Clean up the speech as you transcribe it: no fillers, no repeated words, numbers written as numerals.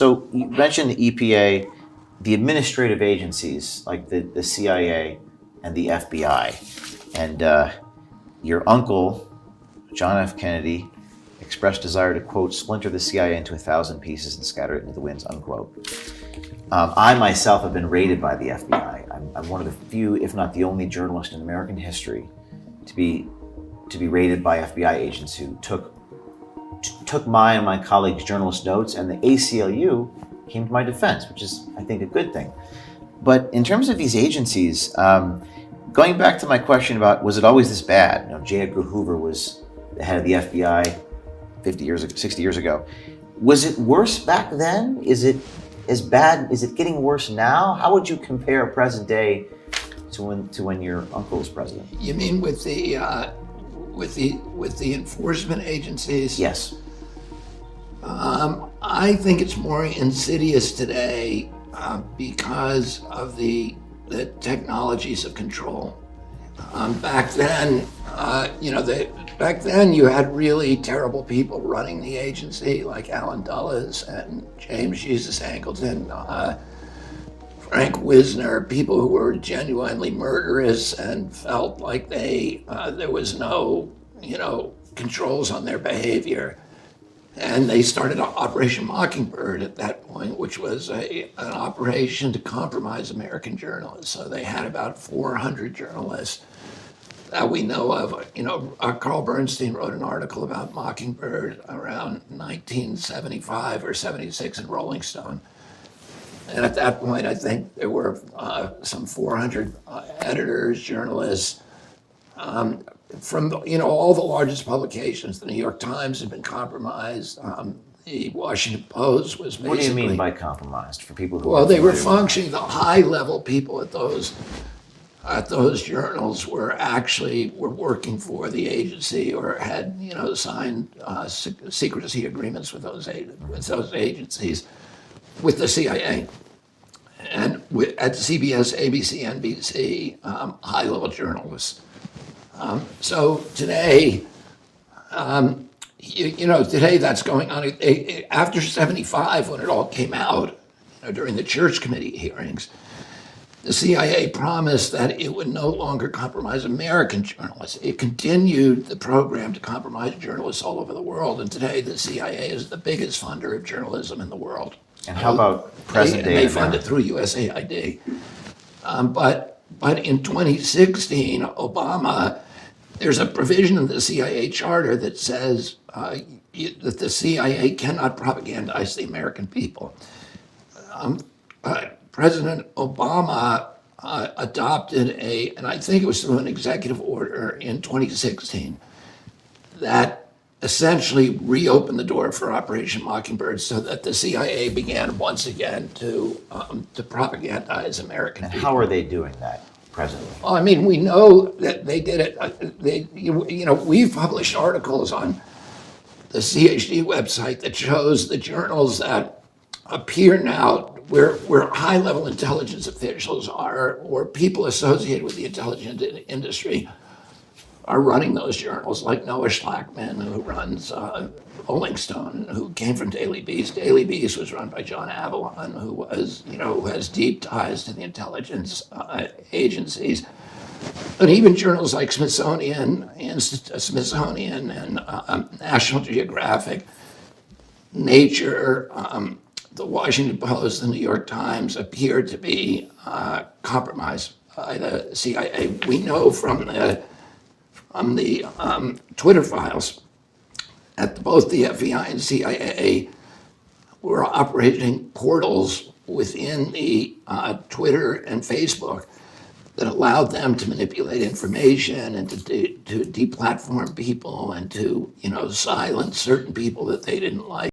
So you mentioned the EPA, the administrative agencies like the CIA and the FBI, and your uncle, John F. Kennedy, expressed desire to, quote, splinter the CIA into 1,000 pieces and scatter it into the winds, unquote. I myself have been raided by the FBI. I'm one of the few, if not the only journalist in American history to be raided by FBI agents who took my and my colleagues' journalist notes, and the ACLU came to my defense, which is, I think, a good thing. But in terms of these agencies, going back to my question about, was it always this bad? You know, J. Edgar Hoover was the head of the FBI 50 years ago, 60 years ago. Was it worse back then? Is it as bad? Is it getting worse now? How would you compare present day to when your uncle was president? You mean with the enforcement agencies? Yes. I think it's more insidious today because of the technologies of control. Back then, back then you had really terrible people running the agency, like Alan Dulles and James Jesus Angleton, Frank Wisner, people who were genuinely murderous and felt like there was no, controls on their behavior. And they started Operation Mockingbird at that point, which was an operation to compromise American journalists. So they had about 400 journalists that we know of. Carl Bernstein wrote an article about Mockingbird around 1975 or 76 in Rolling Stone. And at that point, I think there were some 400 editors, journalists, from all the largest publications. The New York Times had been compromised. The Washington Post was basically... What do you mean by compromised for people who... Well, they were functioning, the high-level people at those journals were working for the agency or had, signed secrecy agreements with those agencies, with the CIA. And at CBS, ABC, NBC, high-level journalists. So today, today that's going on. After 75, when it all came out, during the Church Committee hearings, the CIA promised that it would no longer compromise American journalists. It continued the program to compromise journalists all over the world. And today, the CIA is the biggest funder of journalism in the world. And how about present day? They fund it through USAID. But in 2016, there's a provision in the CIA charter that says that the CIA cannot propagandize the American people. President Obama adopted and I think it was through an executive order in 2016, that essentially reopened the door for Operation Mockingbird so that the CIA began once again to propagandize American people. And how are they doing that presently? Well, I mean, we know that they did it. We've published articles on the CHD website that shows the journals that appear now where high-level intelligence officials are, or people associated with the intelligence industry, are running those journals, like Noah Schlackman, who runs Rolling Stone, who came from Daily Beast. Daily Beast was run by John Avalon, who has deep ties to the intelligence agencies. But even journals like Smithsonian and National Geographic, Nature, the Washington Post, the New York Times appear to be compromised by the CIA. We know from the Twitter files at both the FBI and CIA were operating portals within the Twitter and Facebook that allowed them to manipulate information and to deplatform people and to silence certain people that they didn't like.